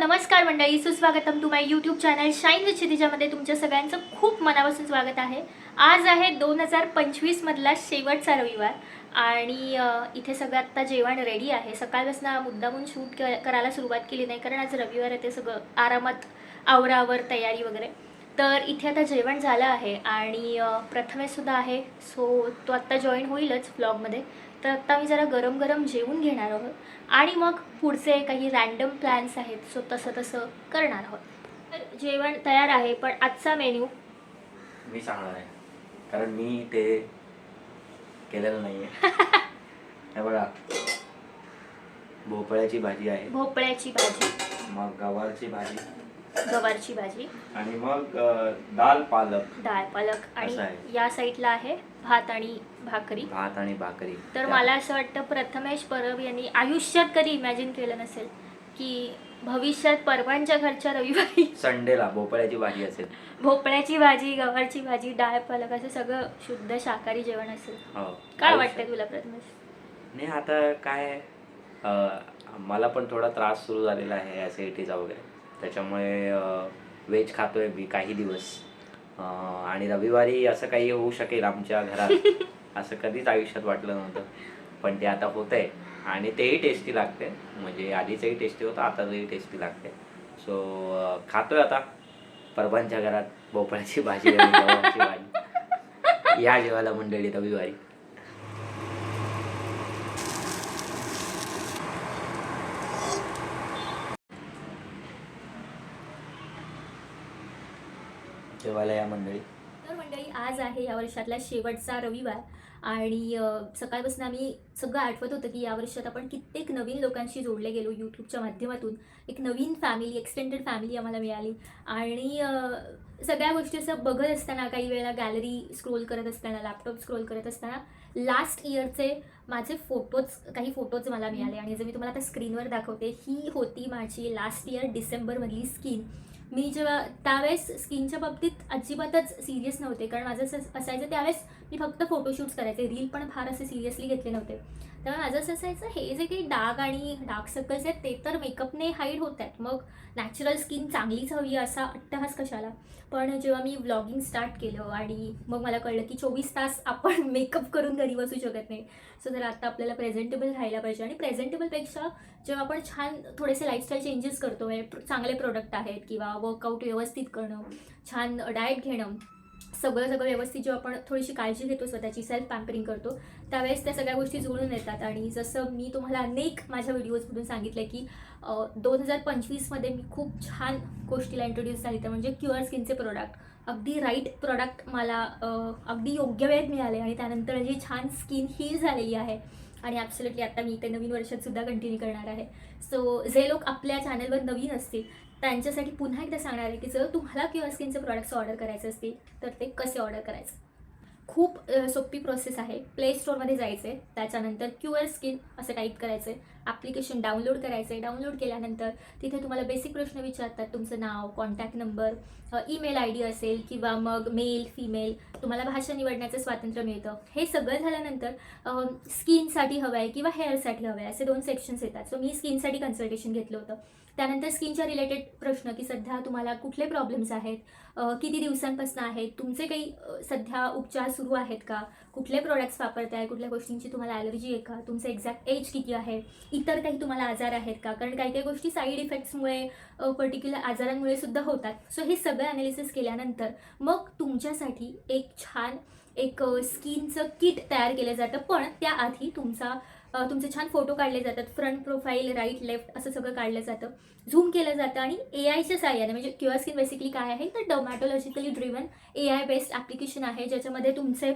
नमस्कार मंडळी, सुस्वागतम to my YouTube channel shine with क्षितिजामध्ये तुमच्या सगळ्यांचं खूप मनापासून स्वागत आहे. आज आहे 2025 मधला शेवटचा रविवार आणि इथे सगळं आत्ता जेवण रेडी आहे. सकाळपासून मुद्दामून शूट करायला सुरुवात केली नाही कारण आज रविवार आहे, ते सगळं आरामात आवरावर तयारी वगैरे. तर इथे आता जेवण झालं आहे आणि प्रथमेशसुद्धा आहे. सो तो आत्ता जॉईन होईलच व्लॉगमध्ये. तर आत्ता मी जरा गरम गरम जेवून घेणार आहोत आणि मग पुढचे काही रॅन्डम प्लॅन्स आहेत, सो तसं करणार आहोत. तर जेवण तयार आहे, पण आजचा मेन्यू मी सांगणार आहे कारण मी ते केलेलं नाहीये. हे बघा, भोपळ्याची भाजी आहे, भोपळ्याची भाजी, मग गवारची भाजी, गवारची भाजी आणि मग दाल पालक, डाळ पालक, आणि या साईडला आहे भात आणि भाकरी. तर मला असं वाटतं प्रथमेश परब यांनी आयुष्यात कधी इमॅजिन केलं नसेल की भविष्यात परवांच्या घरच्या रविवारी संडेला भोपळ्याची भाजी असेल, भोपळ्याची भाजी, गवारची भाजी, डाळ पालक असं सगळं शुद्ध शाकाहारी जेवण असेल. काय वाटतंय तुला प्रथमेश? नाही, आता काय, मला पण थोडा त्रास सुरू झालेला आहे ॲसिडिटीचा वगैरे, त्याच्यामुळे व्हेज खातोय मी काही दिवस. आणि रविवारी असं काही होऊ शकेल आमच्या घरात असं कधीच आयुष्यात वाटलं नव्हतं, पण ते आता होत आहे आणि तेही टेस्टी लागते. म्हणजे आधीचंही टेस्टी होतं, आता तरी टेस्टी लागते. सो खातोय आता परबांच्या घरात भोपळ्याची भाजी आणि गव्हाची भाजी. या जेवायला मंडळी रविवारी. जेवायला या मंडळी. तर मंडळी, आज आहे या वर्षातला शेवटचा रविवार आणि सकाळपासून आम्ही सगळं आठवत होतं की या वर्षात आपण कित्येक नवीन लोकांशी जोडले गेलो. यूट्यूबच्या माध्यमातून एक नवीन फॅमिली, एक्सटेंडेड फॅमिली आम्हाला मिळाली आणि सगळ्या गोष्टी असं बघत असताना, काही वेळेला गॅलरी स्क्रोल करत असताना, लॅपटॉप स्क्रोल करत असताना लास्ट इयरचे माझे काही फोटोज मला मिळाले आणि जे मी तुम्हाला आता स्क्रीनवर दाखवते, ही होती माझी लास्ट इयर डिसेंबरमधली स्किन. मी जेव्हा त्यावेळेस स्किनच्या बाबतीत अजिबातच सिरियस नव्हते, कारण माझं असं असायचं त्यावेळेस मी फक्त फोटोशूट्स करायचे, रील पण फार असे सिरियसली घेतले नव्हते. त्यामुळे माझं असं असायचं, हे जे काही डाग आणि डार्क सर्कल्स आहेत ते तर मेकअपने हाईड होत आहेत, मग नॅचरल स्किन चांगलीच हवी असा अट्टहास कशाला. पण जेव्हा मी व्लॉगिंग स्टार्ट केलं आणि मग मला कळलं की 24 तास आपण मेकअप करून घरी बसू शकत नाही. सो जर आता आपल्याला प्रेझेंटेबल राहायला पाहिजे आणि प्रेझेंटेबलपेक्षा जेव्हा आपण छान थोडेसे लाईफस्टाईल चेंजेस करतो, चांगले प्रोडक्ट आहेत किंवा वर्कआउट व्यवस्थित करणं, छान डाएट घेणं, सगळं व्यवस्थित जेव्हा आपण थोडीशी काळजी घेतो, स्वतःची सेल्फ पॅम्परिंग करतो, त्यावेळेस त्या सगळ्या गोष्टी जुळून येतात. आणि जसं मी तुम्हाला अनेक माझ्या व्हिडिओजमधून सांगितलं की 2025मध्ये मी खूप छान गोष्टीला इंट्रोड्यूस झाली, तर म्हणजे क्युअर स्किनचे प्रोडक्ट, अगदी राईट प्रोडक्ट मला अगदी योग्य वेळेत मिळाले आणि त्यानंतर जी छान स्किन हील झालेली आहे. आणि ॲब्सोल्युटली आता मी ते नवीन वर्षातसुद्धा कंटिन्यू करणार आहे. सो जे लोक आपल्या चॅनलवर नवीन असतील त्यांच्यासाठी पुन्हा एकदा सांगणार आहे की जर तुम्हाला क्युअर स्किनचे प्रॉडक्ट्स ऑर्डर करायचे असतील तर ते कसे ऑर्डर करायचे. खूप सोपी प्रोसेस आहे. प्ले स्टोअरमध्ये जायचं आहे, त्याच्यानंतर क्युअर स्किन असं टाईप करायचं आहे, ॲप्लिकेशन डाउनलोड करायचं आहे. डाउनलोड केल्यानंतर तिथे तुम्हाला बेसिक प्रश्न विचारतात, तुमचं नाव, contact number, email I D असेल किंवा मग मेल, फिमेल, तुम्हाला भाषा निवडण्याचं स्वातंत्र्य मिळतं. हे सगळं झाल्यानंतर स्किनसाठी हवं आहे किंवा हेअरसाठी हवं आहे असे 2 सेक्शन्स येतात. सो मी स्किनसाठी कन्सल्टेशन घेतलं होतं. त्यानंतर स्किनच्या रिलेटेड प्रश्न की सध्या तुम्हाला कुठले प्रॉब्लेम्स आहेत, किती दिवसांपासून आहेत, तुमचे काही सध्या उपचार सुरू आहेत का, कुठले प्रोडक्ट्स वापरताय, कुठल्या गोष्टींची तुम्हाला ॲलर्जी आहे का, तुमचं एक्झॅक्ट एज किती आहे, इतर काही तुम्हाला आजार आहेत का, कारण काही गोष्टी साईड इफेक्ट्समुळे, पर्टिक्युलर आजारांमुळे सुद्धा होतात. सो हे सगळं ॲनालिसिस केल्यानंतर मग तुमच्यासाठी एक छान स्किनचं किट तयार केलं जातं. पण त्याआधी तुमचे छान फोटो काढले जातात, फ्रंट प्रोफाईल, राईट लेफ्ट असं सगळं काढलं जातं, झूम केलं जातं आणि AIच्या साहाय्याने, म्हणजे क्युअर स्किन बेसिकली काय आहे तर डर्मॅटॉलॉजिकली ड्रिव्हन AI बेस्ड ॲप्लिकेशन आहे, ज्याच्यामध्ये तुमचे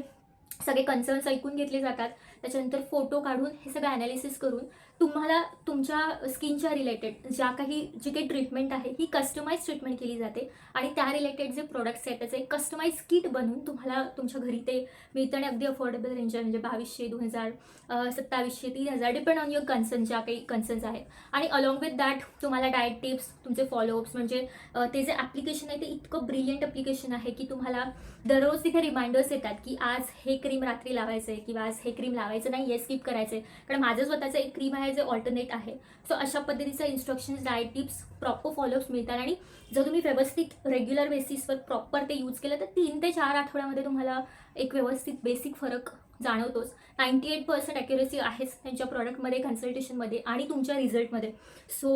सगळे कन्सर्न्स ऐकून घेतले जातात. त्याच्यानंतर फोटो काढून हे सगळं ॲनालिसिस करून तुम्हाला तुमच्या स्किनच्या रिलेटेड जी काही ट्रीटमेंट आहे ही कस्टमाइज ट्रीटमेंट केली जाते आणि त्या रिलेटेड जे प्रोडक्ट्स आहेत त्याचं एक कस्टमाइज किट बनवून तुम्हाला तुमच्या घरी ते मिळतं आणि अगदी अफोर्डेबल रेंज आहे. म्हणजे 2200, 2000, 2700, 3000 डिपेंड ऑन युअर कन्सर्न, ज्या काही कन्सर्न्स आहेत. आणि अलॉंग विथ दॅट तुम्हाला डाएट टिप्स, तुमचे फॉलोअप्स, म्हणजे ते जे ॲप्लिकेशन आहे ते इतकं ब्रिलियंट ॲप्लिकेशन आहे की तुम्हाला दररोज तिथे रिमाइंडर्स येतात की आज हे क्रीम रात्री लावायचं आहे किंवा आज हे क्रीम लावायचं नाही आहे, स्किप करायचं आहे. कारण माझं स्वतःचं एक क्रीम आहे आहे जे ऑल्टरनेट आहे. सो अशा पद्धतीचं instructions, diet tips, proper follow-ups मिळतात आणि जर तुम्ही व्यवस्थित रेग्युलर बेसिसवर प्रॉपर ते यूज केलं तर 3 ते 4 आठवड्यामध्ये तुम्हाला एक व्यवस्थित बेसिक फरक जाणवतोच. 98% ॲक्युरेसी आहेच त्यांच्या प्रॉडक्टमध्ये, कन्सल्टेशनमध्ये आणि तुमच्या रिझल्टमध्ये. सो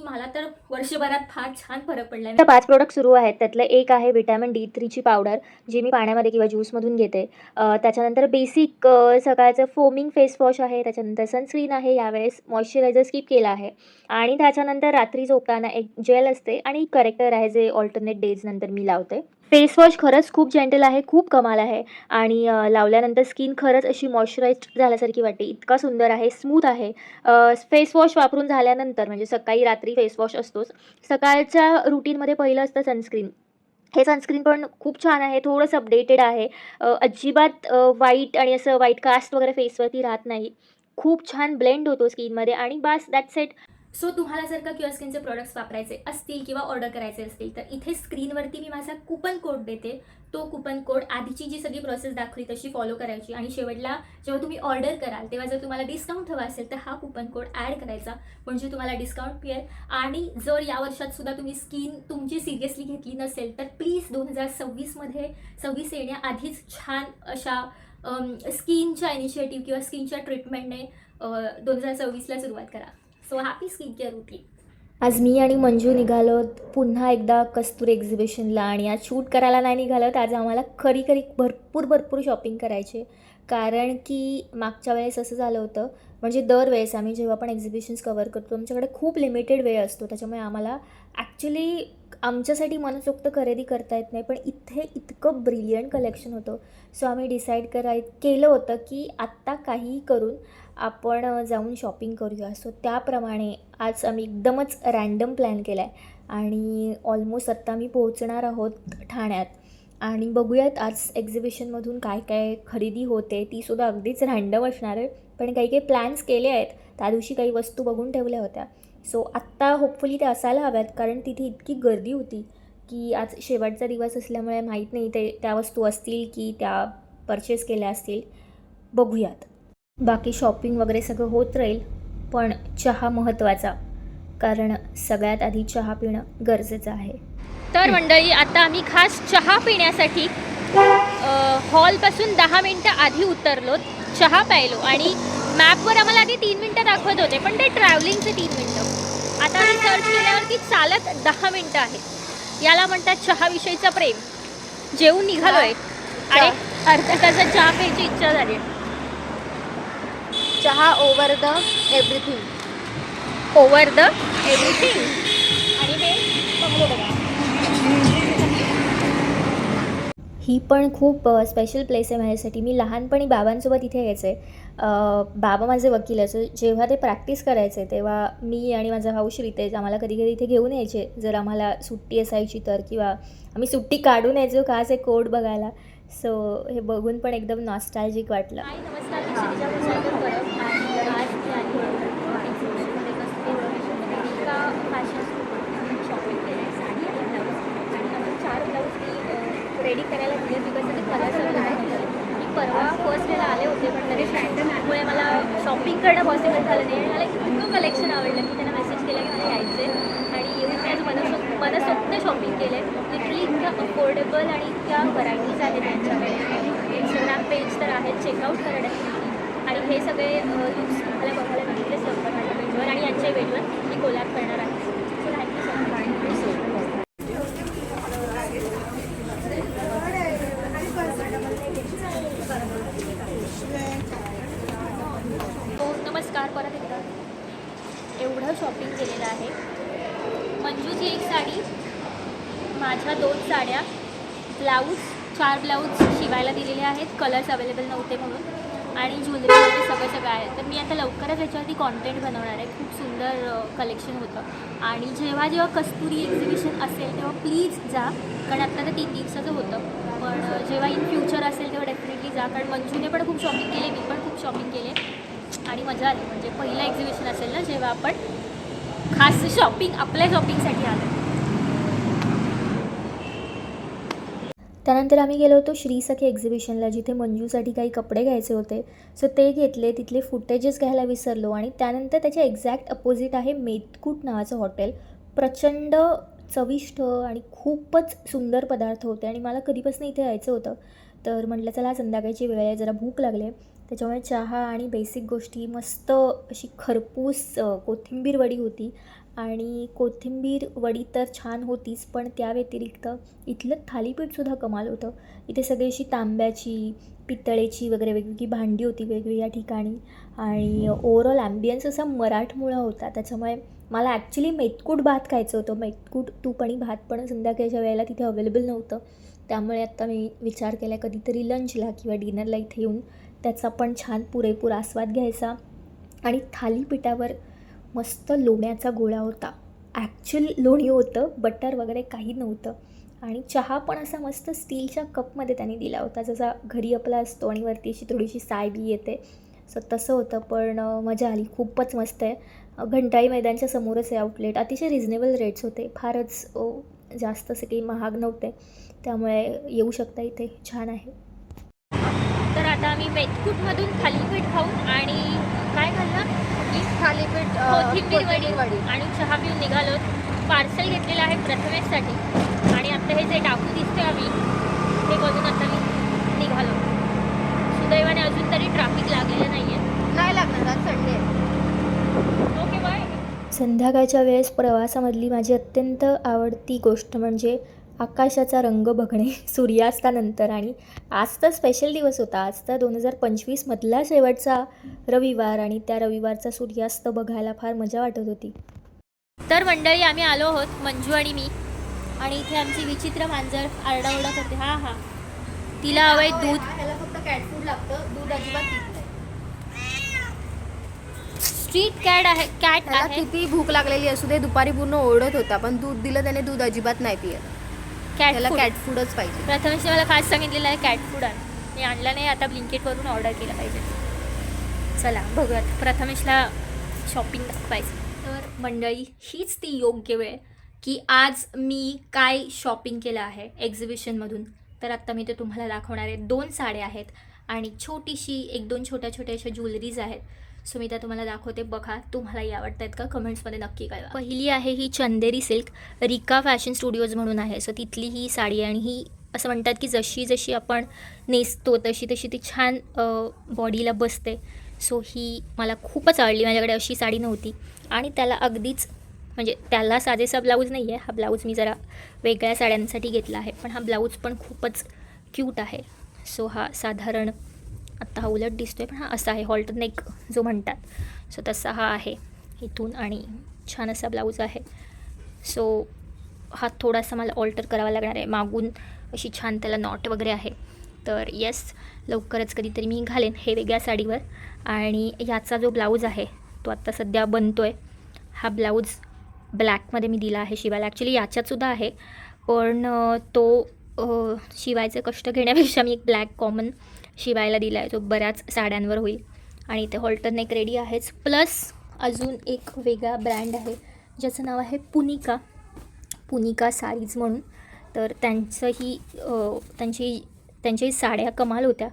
मला तर वर्षभरात फार छान फरक पडला आहे. आता 5 प्रोडक्ट सुरू आहेत. त्यातलं एक आहे व्हिटॅमिन D3ची पावडर, जी मी पाण्यामध्ये किंवा ज्यूसमधून घेते. त्याच्यानंतर बेसिक सकाळचं फोमिंग फेस वॉश आहे. त्याच्यानंतर सनस्क्रीन आहे. यावेळेस मॉइश्चरायझर स्किप केला आहे. आणि त्याच्यानंतर रात्री झोपताना एक जेल असते आणि करेक्टर आहे, जे ऑल्टरनेट डेज नंतर मी लावते. फेस वॉश खरंच खूप जेंटल आहे, खूप कमाल आहे आणि लावल्यानंतर स्किन खरंच अशी मॉइश्चराइज्ड झाल्यासारखी वाटते. इतका सुंदर आहे, स्मूथ आहे. फेस वॉश वापरून झाल्यानंतर म्हणजे सकाळी रात्री फेस वॉश असतोच. सकाळच्या रुटीनमध्ये पहिलं असतं सनस्क्रीन. हे सनस्क्रीन पण खूप छान आहे, थोडंसं अपडेटेड आहे. अजिबात व्हाईट आणि असं व्हाईट कास्ट वगैरे फेसवरती राहत नाही. खूप छान ब्लेंड होतो स्किनमध्ये आणि बस दॅट्स इट. सो तुम्हाला जर का क्युअर स्किनचे प्रोडक्ट्स वापरायचे असतील किंवा ऑर्डर करायचे असतील तर इथे स्क्रीनवरती मी माझा कुपन कोड देते. तो कुपन कोड आधीची जी सगळी प्रोसेस दाखवली तशी फॉलो करायची आणि शेवटला जेव्हा तुम्ही ऑर्डर कराल तेव्हा जर तुम्हाला डिस्काउंट हवा असेल तर हा कुपन कोड ॲड करायचा, म्हणजे तुम्हाला डिस्काउंट मिळेल. आणि जर या वर्षात सुद्धा तुम्ही स्किन तुमची सिरियसली घेतली नसेल तर प्लीज 2026 येण्याआधीच छान अशा स्किनच्या इनिशिएटिव्ह किंवा स्किनच्या ट्रीटमेंटने 2026ला सुरुवात करा. So happy skin care routine. आज मी आणि मंजू निघालो पुन्हा एकदा कस्तुरी एक्झिबिशनला आणि आज शूट करायला नाही निघालो. तर आज आम्हाला खरी भरपूर शॉपिंग करायची. कारण की मागच्या वेळेस असं झालं होतं, म्हणजे दरवेळेस आम्ही जेव्हा पण एक्झिबिशन्स कवर करतो आमच्याकडे खूप लिमिटेड वेळ असतो. त्याच्यामुळे आम्हाला ॲक्च्युली आमच्यासाठी मनसोक्त खरेदी करता येत नाही. पण इथे इतकं ब्रिलियंट कलेक्शन होतं. सो आम्ही डिसाईड केलं होतं की आत्ता काहीही करून आपण जाऊन शॉपिंग करूया. सो त्याप्रमाणे आज आम्ही एकदमच रँडम प्लॅन केला आहे आणि ऑलमोस्ट आत्ता आम्ही पोहोचणार आहोत ठाण्यात. आणि बघूयात आज एक्झिबिशनमधून काय काय खरेदी होते, तीसुद्धा अगदीच रँडम असणार आहे. पण काही प्लॅन्स केले आहेत. त्या दिवशी काही वस्तू बघून ठेवल्या होत्या. सो आत्ता होपफुली ते असायला हव्यात, कारण तिथे इतकी गर्दी होती की आज शेवटचा दिवस असल्यामुळे माहीत नाही त्या वस्तू असतील की त्या परचेस केल्या असतील. बघूयात. बाकी शॉपिंग वगैरे सगळं होत राहील, पण चहा महत्त्वाचा, कारण सगळ्यात आधी चहा पिणं गरजेचं आहे. तर मंडळी, आता आम्ही खास चहा पिण्यासाठी हॉलपासून 10 मिनटं आधी उतरलो, चहा प्यायलो आणि मॅपवर आम्हाला आधी 3 मिनटं दाखवत होते, पण ते ट्रॅव्हलिंगचे 3 मिनटं. आता आम्ही सर्च केल्यावरती चालत 10 मिनटं आहेत. याला म्हणतात चहाविषयीचं प्रेम. जेवून निघालोय आणि अर्ध्या तासात चहा प्यायची इच्छा झाली. चहा ओव्हर द एव्हरीथिंग. आणि हे बघलो बघा. ही पण खूप स्पेशल प्लेस आहे माझ्यासाठी. मी लहानपणी बाबांसोबत इथे यायचे. बाबा माझे वकील असे. जेव्हा ते प्रॅक्टिस करायचे तेव्हा मी आणि माझा भाऊ श्रीतेज आम्हाला कधी इथे घेऊन यायचे जर आम्हाला सुट्टी असायची तर, किंवा आम्ही सुट्टी काढून यायचो खास हे कोर्ट बघायला. सो हे बघून पण एकदम नॉस्टॅल्जिक वाटलं. नमस्कार, मी शिरीजा मुसाळकर परब आणि आज मी आली एक्झिबिशनमध्ये एका फॅशन शॉपिंग केलं आहे. साडी आणि ब्लाऊज, आणि अजून 4 ब्लाऊज मी रेडी करायला दिले बिकॉज ते कलर्स अवेलेबल. मी परवा फर्स्ट डेला आले होते, पण तरी पॅन्डमिकमुळे मला शॉपिंग करणं पॉसिबल झालं नाही. आणि मला इतकं कलेक्शन आवडलं की त्यांना मेसेज केला की मला यायचं आहे, आणि येऊन मी आज मनसोक्त शॉपिंग केलं आहे. लिटरली इतक्या अफोर्डेबल आणि इतक्या व्हरायटीज आहेत त्यांच्याकडे. इंस्टाग्राम पेज तर आहेत, चेकआउट करा डेफिनेटली. आणि हे सगळे लुक्स तुम्हाला बघायला मिळतेच लवकर माझ्या पेजवर, आणि यांच्या इव्हेंटवर मी कोलॅब करणार आहे. So thank you so much. नमस्कार परत एकदा. एवढं शॉपिंग केलेलं आहे. मंजूची एक साडी, माझ्या 2 साड्या, ब्लाऊज, 4 ब्लाऊज शिवायला दिलेले आहेत, कलर्स अवेलेबल नव्हते म्हणून, आणि ज्वेलरी वगैरे सगळं आहे. तर मी आता लवकरच याच्यावरती कॉन्टेंट बनवणार आहे. खूप सुंदर कलेक्शन होतं. आणि जेव्हा कस्तुरी एक्झिबिशन असेल तेव्हा प्लीज जा, कारण आत्ता तर 3 दिवसाचं होतं, पण जेव्हा इन फ्युचर असेल तेव्हा डेफिनेटली जा. कारण मंजूने पण खूप शॉपिंग केले, मी पण खूप शॉपिंग केले आणि मजा आली. म्हणजे पहिलं एक्झिबिशन असेल ना जेव्हा आपण खास आपल्या शॉपिंगसाठी आलो. त्यानंतर आम्ही गेलो होतो श्रीसखी एक्झिबिशनला, जिथे मंजूसाठी काही कपडे घ्यायचे होते. सो ते घेतले. तिथले फुटेजेस घ्यायला विसरलो आणि त्यानंतर त्याच्या एक्झॅक्ट अपोजिट आहे मेतकूट नावाचं हॉटेल. प्रचंड चविष्ट आणि खूपच सुंदर पदार्थ होते आणि मला कधीपासून इथे यायचं होतं. तर म्हटलं चला संध्याकाळची वेळ आहे, जरा भूक लागली आहे. त्याच्यामुळे चहा आणि बेसिक गोष्टी, मस्त अशी खरपूस कोथिंबीर वडी होती आणि कोथिंबीर वडी तर छान होतीच, पण त्या व्यतिरिक्त इथलं थालीपीठसुद्धा कमाल होतं. इथे सगळी अशी तांब्याची, पितळेची वगैरे वेगवेगळी भांडी होती वेगवेगळ्या ठिकाणी आणि ओव्हरऑल ॲम्बियन्स असा मराठमोळा होता. त्याच्यामुळे मला ॲक्च्युली मेतकूट भात खायचं होतं. मेतकूट तूप आणि भात पण संध्याकाळच्या वेळेला तिथे अवेलेबल नव्हतं. त्यामुळे आत्ता मी विचार केला कधीतरी लंचला किंवा डिनरला इथे येऊन त्याचा पण छान पुरेपूर आस्वाद घ्यायचा. आणि थालीपीठावर मस्त लोण्याचा गोळा होता. ॲक्च्युअल लोणी होतं, बटर वगैरे काही नव्हतं. आणि चहा पण असा मस्त स्टीलच्या कपमध्ये त्यांनी दिला होता, जसा घरी आपला असतो आणि वरती अशी थोडीशी साय बी येते. सो तसं होतं, पण मजा आली. खूपच मस्त आहे. घंटाळी मैदानच्या समोरच आहे आउटलेट. अतिशय रिजनेबल रेट्स होते, फारच जास्त असे काही महाग नव्हते. त्यामुळे येऊ शकता इथे, छान आहे. तर आता आम्ही मेतकूटमधून थालीपीठ खाऊन आणि काय खाल्लं थालीपीठ कोथिंबीर वडी आणि चहा पिऊन निघालो. पार्सल घेतलेलं आहे प्रथमेशसाठी आणि आता हे जे टाकू दिसतोय आम्ही हे बघून आता मी निघालो. सुदैवाने अजून तरी ट्रॅफिक लागलेलं नाही आहे. नाही लागणार, आज संडे आहे. Okay bye. संध्याकाळच्या वेळेस प्रवासामधली माझी अत्यंत आवडती गोष्ट म्हणजे आकाशाचा रंग बघणे सूर्यास्तानंतर. आणि आज तर स्पेशल दिवस होता. आज तर 2025मधला शेवटचा रविवार आणि त्या रविवारचा सूर्यास्त बघायला फार मजा वाटत होती. तर मंडळी आम्ही आलो आहोत, मंजू आणि मी, आणि इथे आमची विचित्र मांजर आरडाओरडा करते. हा तिला हवंय दूध. ह्याला फक्त कॅट फूड लागतं, दूध अजिबात पीत नाही. स्ट्रीट कॅट आहे. त्याला किती भूक लागलेली असू दे, दुपारी पूर्ण ओरडत होता, पण दूध दिलं त्याने, दूध अजिबात नाही पियत. त्याला कॅट फूडच पाहिजे. प्रथमेशने मला खास सांगितलेलं आहे कॅट फूड आण. मी आणला नाही, आता ब्लिंकिटवरून ऑर्डर केलं पाहिजे. चला बघूयात, प्रथमेशला शॉपिंग दाखवायचं. तर मंडळी हीच ती योग्य वेळ की आज मी काय शॉपिंग केलं आहे एक्झिबिशनमधून. तर आत्ता मी ते तुम्हाला दाखवणार आहे. 2 साड्या आहेत आणि छोटीशी 1-2 छोट्या अशा ज्वेलरीज आहेत. सो मी त्या तुम्हाला दाखवते. बघा तुम्हालाही आवडत आहेत का, कमेंट्समध्ये नक्की कळवा. पहिली आहे ही चंदेरी सिल्क, रिका फॅशन स्टुडिओज म्हणून आहे. सो तिथली ही साडी आहे आणि ही असं म्हणतात की जशी जशी आपण नेसतो तशी तशी ती छान बॉडीला बसते. सो ही मला खूपच आवडली. माझ्याकडे अशी साडी नव्हती आणि त्याला अगदीच म्हणजे त्याला साजेसा ब्लाऊज नाही आहे. हा ब्लाऊज मी जरा वेगळ्या साड्यांसाठी घेतला आहे, पण हा ब्लाऊज पण खूपच क्यूट आहे. सो हा साधारण आत्ता हा उलट दिसतोय, पण हा असा आहे, हॉल्टर नेक जो म्हणतात. सो तसा हा आहे इथून आणि छान असा ब्लाऊज आहे. सो हा थोडासा मला ऑल्टर करावा लागणार आहे. मागून अशी छान त्याला नॉट वगैरे आहे. तर येस, लवकरच कधीतरी मी घालेन हे वेगळ्या साडीवर. आणि याचा जो ब्लाऊज आहे तो आत्ता सध्या बनतो आहे. हा ब्लाऊज ब्लॅकमध्ये मी दिला आहे शिवायला. ॲक्च्युली याच्यातसुद्धा आहे, पण तो शिवायचे कष्ट घेण्यापेक्षा मी एक ब्लॅक कॉमन शिवायला दिला आहे, जो बऱ्याच साड्यांवर होईल. आणि ते हॉल्टर नेक रेडी आहेच. प्लस अजून एक वेगळा ब्रँड आहे ज्याचं नाव आहे पुनिका साडीज म्हणून. तर त्यांच्याही साड्या कमाल होत्या.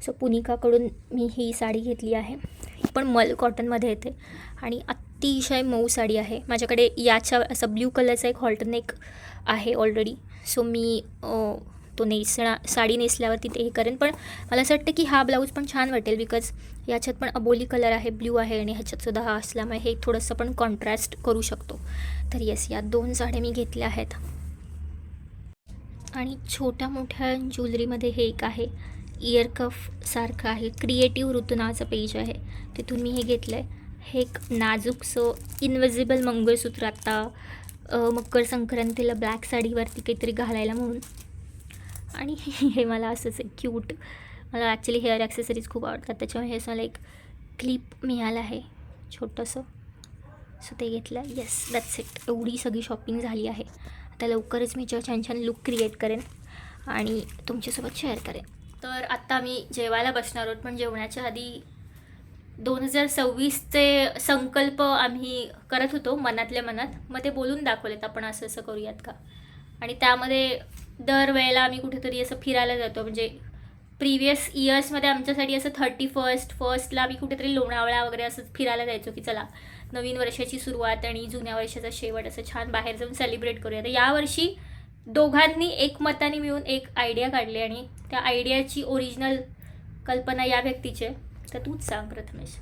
सो पुनिकाकडून मी ही साडी घेतली आहे. ही पण मल कॉटनमध्ये येते आणि अतिशय मऊ साडी आहे. माझ्याकडे याच्या असं ब्ल्यू कलरचा एक हॉल्टर नेक आहे ऑलरेडी. सो मी तो साडी नेसल्यावरती ते हे करेन. पण मला असं वाटतं की हा ब्लाऊज पण छान वाटेल, बिकॉज याच्यात पण अबोली कलर आहे, ब्ल्यू आहे आणि ह्याच्यातसुद्धा हा असल्यामुळे हे थोडंसं पण कॉन्ट्रास्ट करू शकतो. तर येस, या 2 साड्या मी घेतल्या आहेत. आणि छोट्या मोठ्या ज्वेलरीमध्ये हे एक आहे, इयर कफसारखं आहे. क्रिएटिव्ह ऋतू नावाचं पेज आहे, तिथून मी हे घेतलं आहे. हे एक नाजूकसं इनविजिबल मंगळसूत्र आत्ता मकर संक्रांतीला ब्लॅक साडीवरती काहीतरी घालायला म्हणून. आणि हे मला असंच आहे क्यूट. मला ॲक्च्युली हेअर ॲक्सेसरीज खूप आवडतात, त्याच्यामुळे हे मला एक क्लिप मिळालं आहे छोटंसं. सो ते घेतलं. Yes, that's it. एवढी सगळी शॉपिंग झाली आहे. आता लवकरच मी छान छान लुक क्रिएट करेन आणि तुमच्यासोबत शेअर करेन. तर आत्ता मी जेवायला बसणार आहोत, पण जेवणाच्या आधी 2026चे संकल्प आम्ही करत होतो मनातल्या मनात. मग ते बोलून दाखवलेत आपण असं करूयात का. आणि त्यामध्ये दरवेळेला आम्ही कुठेतरी असं फिरायला जातो. म्हणजे प्रिव्हियस इयर्समध्ये आमच्यासाठी असं 31st आम्ही कुठेतरी लोणावळा वगैरे असं फिरायला जायचो की चला नवीन वर्षाची सुरुवात आणि जुन्या वर्षाचा शेवट असं छान बाहेर जाऊन सेलिब्रेट करूया. तर यावर्षी दोघांनी एकमताने मिळून एक आयडिया काढली आणि त्या आयडियाची ओरिजिनल कल्पना या व्यक्तीची आहे. तर तूच सांग प्रथमेश.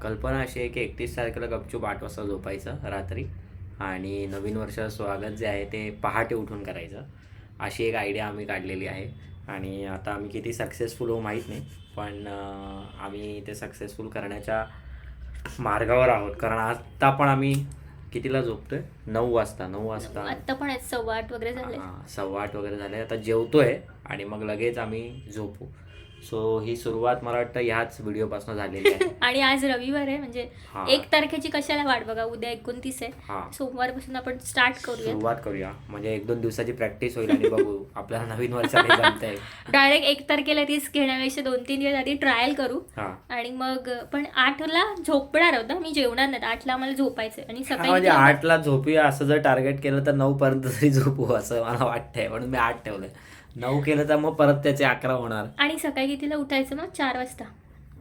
कल्पना अशी आहे की 31 तारखेला गपचूप 8 वाजता झोपायचं रात्री आणि नवीन वर्षाचं स्वागत जे आहे ते पहाटे उठून करायचं, अशी एक आयडिया आम्ही काढलेली आहे. आणि आता आम्ही किती सक्सेसफुल होऊ माहीत नाही, पण आम्ही ते सक्सेसफुल करण्याच्या मार्गावर आहोत. कारण आत्ता पण आम्ही कितीला झोपतोय? 9 वाजता. आत्ता पण आहेत 8:15 वगैरे झाले. 8:15 वगैरे झाले. आता जेवतोय आणि मग लगेच आम्ही झोपू. सो ही सुरुवात मला वाटतं ह्याच व्हिडिओपासून झालेली आहे. आणि आज रविवार आहे म्हणजे हा. 1 तारखेची कशाला वाट बघा, उद्या 29 आहे. हा, सोमवारपासून आपण स्टार्ट करूया. सुरुवात करूया. म्हणजे 1-2 दिवसाची प्रॅक्टिस होईल आणि बघू आपल्याला नवीन वर्षाला जमतंय. डायरेक्ट 1 तारखेला तीच घेण्यापेक्षा 2-3 दिवस आधी ट्रायल करू. हा, आणि मग पण 8ला झोपणार होता, मी जेवणार नाही. 8ला आम्हाला झोपायचंय आणि हा, सकाळी म्हणजे किती 8ला झोपूया असं जर टार्गेट केलं तर 9 पर्यंत तरी झोपू असं मला वाटतंय, म्हणून मी 8 ठेवलंय. 9 केलं तर मग परत त्याचे 11 होणार. आणि सकाळी कितीला उठायचं मग? 4 वाजता.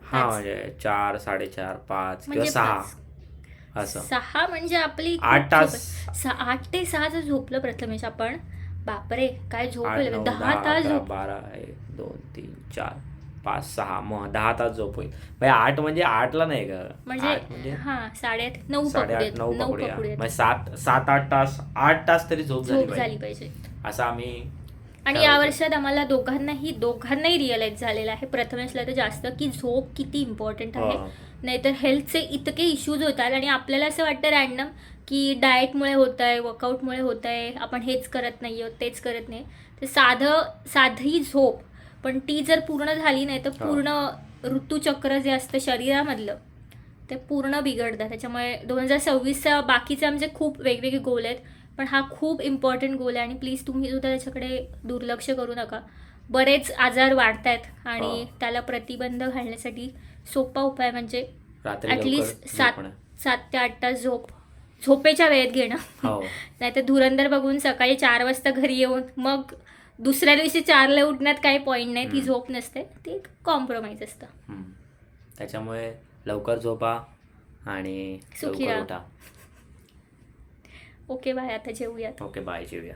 हा, म्हणजे 4, 4:30, 5 किंवा म्हणजे 6 असं. 6 म्हणजे आपली 8 तास. 8 ते 6 जर झोपलं प्रथमेश आपण, बापरे काय झोप 8, होईल. 9, 10 10, तास 11, झोप. 12, 1, 2, 3, 4, 5, 6 मग 10 तास झोप होईल. म्हणजे 8 म्हणजे 8ला नाही का? म्हणजे 8 म्हणजे हा 8:30 9 8:30 9 9 पकडूया. पकडूयात. म्हणजे 7-8 तास, 8 तास तरी झोप झोप झाली झाली पाहिजे पाहिजे. असं आम्ही. आणि या वर्षात आम्हाला दोघांनाही रिअलाइज झालेलं आहे, प्रथमेशला तर जास्त, की झोप किती इम्पॉर्टंट आहे. हो. नाहीतर हेल्थचे इतके इश्यूज होतात आणि आपल्याला असं वाटतं रॅन्डम की डाएटमुळे होत आहे, वर्कआउटमुळे होत आहे, आपण हेच करत नाही आहोत तेच करत नाही. तर साधी झोप पण ती जर पूर्ण झाली नाही तर पूर्ण ऋतुचक्र जे असतं शरीरामधलं ते पूर्ण बिघडतं. त्याच्यामुळे 2026चा बाकीचे आमचे खूप वेगवेगळे गोल आहेत, पण हा खूप इम्पॉर्टंट गोल आहे. आणि प्लीज तुम्ही सुद्धा त्याच्याकडे दुर्लक्ष करू नका. बरेच आजार वाढत आहेत आणि त्याला प्रतिबंध घालण्यासाठी सोपा उपाय म्हणजे रात्री ॲटलिस्ट लवकर 7 ते 8 तास झोपेच्या वेळेत घेणं. हो. नाहीतर धुरंधर बघून सकाळी 4 वाजता घरी येऊन मग दुसऱ्या दिवशी 4ला उठण्यात काही पॉईंट नाही. ती झोप नसते, ती कॉम्प्रोमाइज असतं. त्याच्यामुळे लवकर झोपा आणि सुखी लवकर राहा. उठा. ओके बाय, आता जेवूयात. Okay bye, जेवूया.